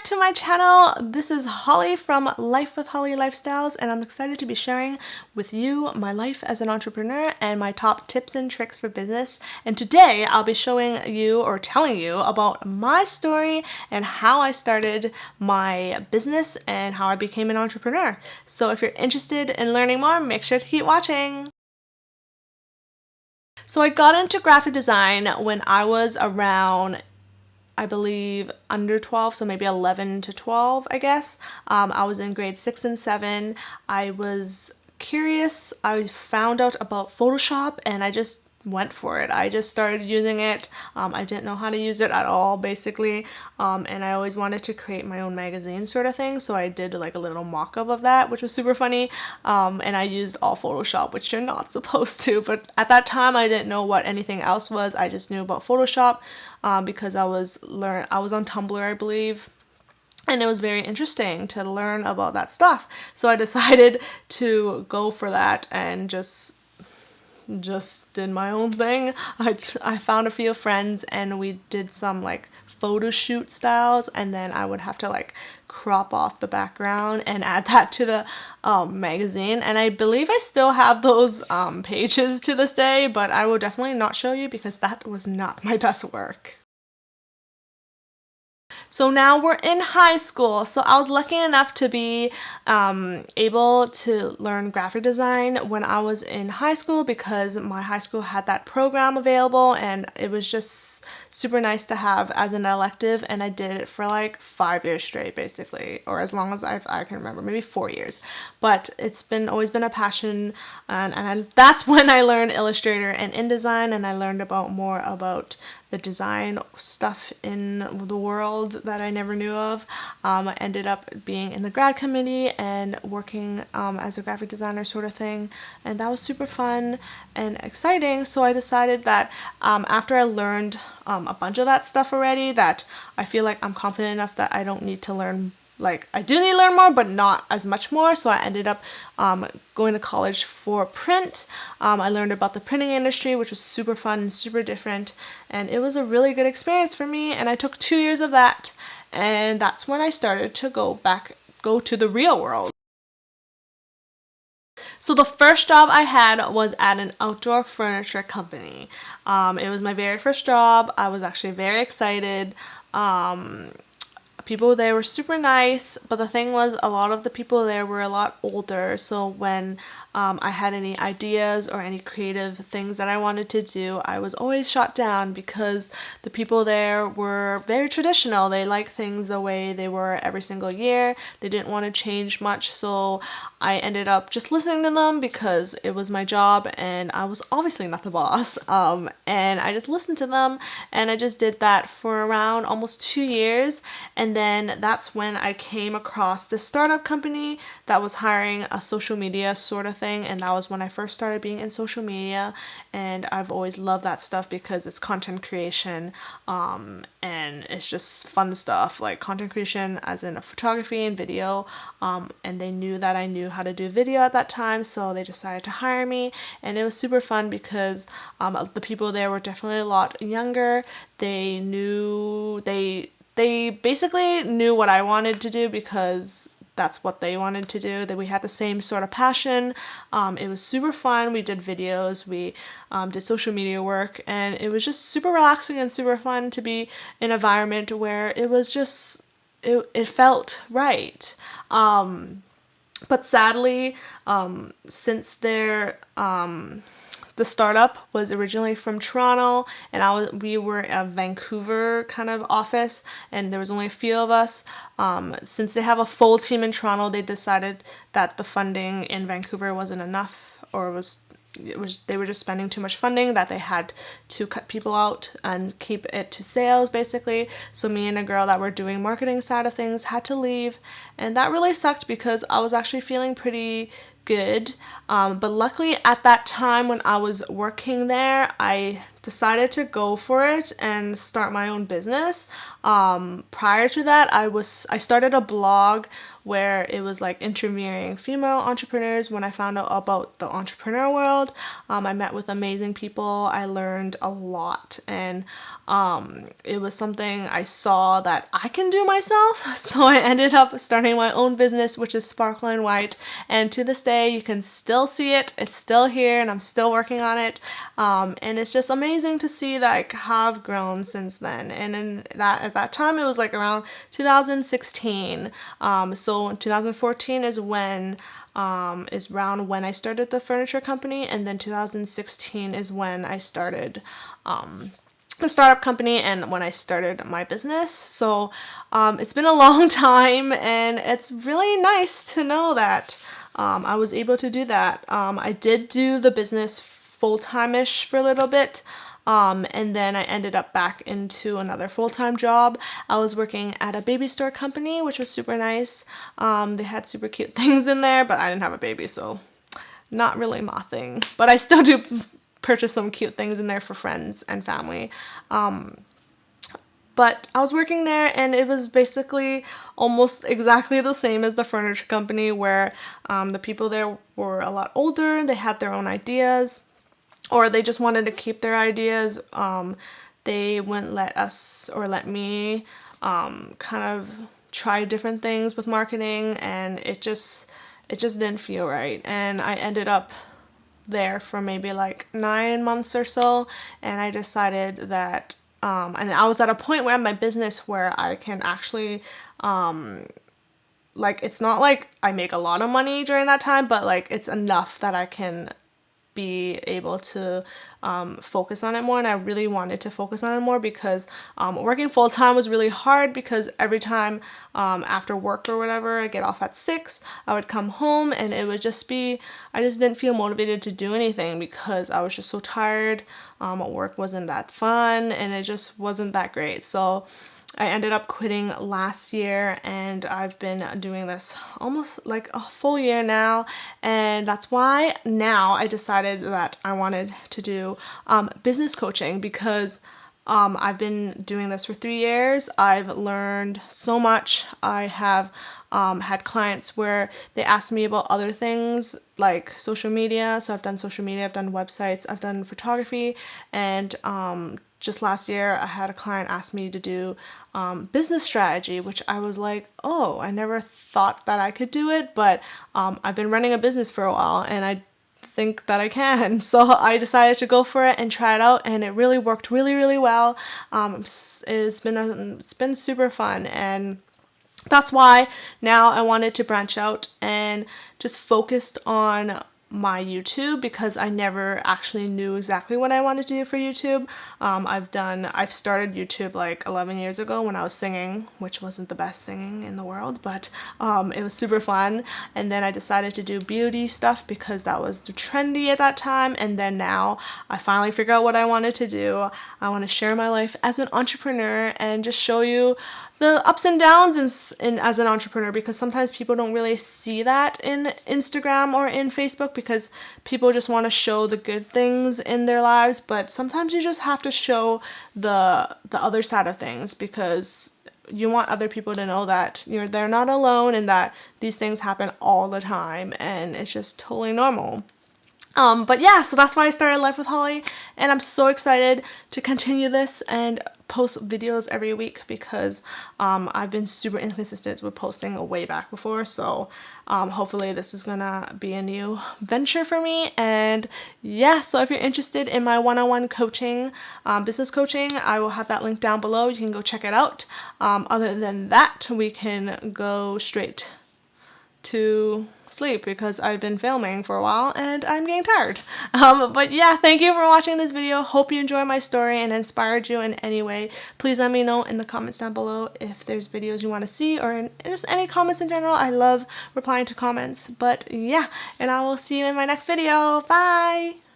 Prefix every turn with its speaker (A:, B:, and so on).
A: to my channel. This is Holly from Life with Holly Lifestyles, and I'm excited to be sharing with you my life as an entrepreneur and my top tips and tricks for business. And today I'll be showing you or telling you about my story and how I started my business and how I became an entrepreneur. So if you're interested in learning more, make sure to keep watching. So I got into graphic design when I was around, I believe, under 12, so maybe 11 to 12, I guess. I was in grade 6 and 7. I was curious. I found out about Photoshop and I just went for it. I just started using it. I didn't know how to use it at all, basically, and I always wanted to create my own magazine sort of thing, so I did like a little mock-up of that, which was super funny, and I used all Photoshop, which you're not supposed to, but at that time I didn't know what anything else was. I just knew about Photoshop because I was on Tumblr, I believe, and it was very interesting to learn about that stuff. So I decided to go for that and just did my own thing. I found a few friends and we did some like photo shoot styles, and then I would have to like crop off the background and add that to the magazine, and I believe I still have those pages to this day, but I will definitely not show you because that was not my best work. So now we're in high school. So I was lucky enough to be able to learn graphic design when I was in high school because my high school had that program available, and it was just super nice to have as an elective, and I did it for like 5 years straight, basically, or as long as I can remember, maybe 4 years. But it's always been a passion, and that's when I learned Illustrator and InDesign, and I learned more about the design stuff in the world that I never knew of. I ended up being in the grad committee and working as a graphic designer sort of thing, and that was super fun and exciting. So I decided that after I learned a bunch of that stuff already, that I feel like I'm confident enough that I don't need to learn, like, I do need to learn more, but not as much more. So I ended up going to college for print. I learned about the printing industry, which was super fun and super different, and it was a really good experience for me, and I took 2 years of that, and that's when I started to go to the real world. So the first job I had was at an outdoor furniture company. It was my very first job. I was actually very excited. People there were super nice, but the thing was, a lot of the people there were a lot older, so when I had any ideas or any creative things that I wanted to do, I was always shot down because the people there were very traditional. They liked things the way they were every single year. They didn't want to change much, so I ended up just listening to them because it was my job and I was obviously not the boss, and I just listened to them, and I just did that for around almost 2 years, and then that's when I came across this startup company that was hiring a social media sort of thing, and that was when I first started being in social media, and I've always loved that stuff because it's content creation, and it's just fun stuff, like content creation as in photography and video, and they knew that I knew how to do video at that time, so they decided to hire me, and it was super fun because the people there were definitely a lot younger. They basically knew what I wanted to do because that's what they wanted to do, that we had the same sort of passion. It was super fun. We did videos, we did social media work, and it was just super relaxing and super fun to be in an environment where it was just, it felt right. But sadly, since the startup was originally from Toronto, and we were a Vancouver kind of office, and there was only a few of us. Since they have a full team in Toronto, they decided that the funding in Vancouver wasn't enough, or they were just spending too much funding, that they had to cut people out and keep it to sales, basically. So me and a girl that were doing marketing side of things had to leave, and that really sucked because I was actually feeling pretty good, but luckily at that time when I was working there, I decided to go for it and start my own business. Prior to that, I started a blog where it was like interviewing female entrepreneurs. When I found out about the entrepreneur world, I met with amazing people. I learned a lot, and it was something I saw that I can do myself. So I ended up starting my own business, which is Sparkle and White. And to this day, you can still see it. It's still here, and I'm still working on it. And it's just amazing to see that I have grown since then. And at that time, it was like around 2016. So 2014 is around when I started the furniture company, and then 2016 is when I started a startup company and when I started my business. So it's been a long time, and it's really nice to know that I was able to do that. I did do the business full-time-ish for a little bit. And then I ended up back into another full-time job. I was working at a baby store company, which was super nice. They had super cute things in there, but I didn't have a baby, so not really my thing. But I still do purchase some cute things in there for friends and family. But I was working there, and it was basically almost exactly the same as the furniture company, where the people there were a lot older. They had their own ideas, or they just wanted to keep their ideas. They wouldn't let me kind of try different things with marketing, and it just didn't feel right. And I ended up there for maybe like 9 months or so, and I decided that and I was at a point where my business where I can actually like, it's not like I make a lot of money during that time, but like it's enough that I can be able to focus on it more. And I really wanted to focus on it more because working full-time was really hard, because every time after work or whatever, I get off at 6, I would come home, and it would just be, I just didn't feel motivated to do anything because I was just so tired. Work wasn't that fun, and it just wasn't that great. So I ended up quitting last year, and I've been doing this almost like a full year now, and that's why now I decided that I wanted to do business coaching, because I've been doing this for 3 years. I've learned so much. I have had clients where they asked me about other things like social media. So I've done social media, I've done websites, I've done photography, and just last year I had a client ask me to do business strategy, which I was like, oh, I never thought that I could do it, but I've been running a business for a while, and I think that I can. So I decided to go for it and try it out, and it really worked really, really well. It's been super fun, and that's why now I wanted to branch out and just focused on my YouTube, because I never actually knew exactly what I wanted to do for YouTube. I've started YouTube like 11 years ago when I was singing, which wasn't the best singing in the world, but it was super fun. And then I decided to do beauty stuff because that was trendy at that time. And then now I finally figured out what I wanted to do. I want to share my life as an entrepreneur and just show you the ups and downs as an entrepreneur, because sometimes people don't really see that in Instagram or in Facebook, because people just want to show the good things in their lives, but sometimes you just have to show the other side of things, because you want other people to know that they're not alone, and that these things happen all the time, and it's just totally normal. But yeah, so that's why I started Life with Holly, and I'm so excited to continue this and post videos every week, because I've been super inconsistent with posting way back before. So hopefully this is gonna be a new venture for me. And yeah, so if you're interested in my one-on-one coaching, business coaching, I will have that link down below. You can go check it out. Other than that, we can go straight to sleep, because I've been filming for a while and I'm getting tired. But yeah, thank you for watching this video. Hope you enjoyed my story and inspired you in any way. Please let me know in the comments down below if there's videos you want to see, or just any comments in general. I love replying to comments. But yeah, and I will see you in my next video. Bye!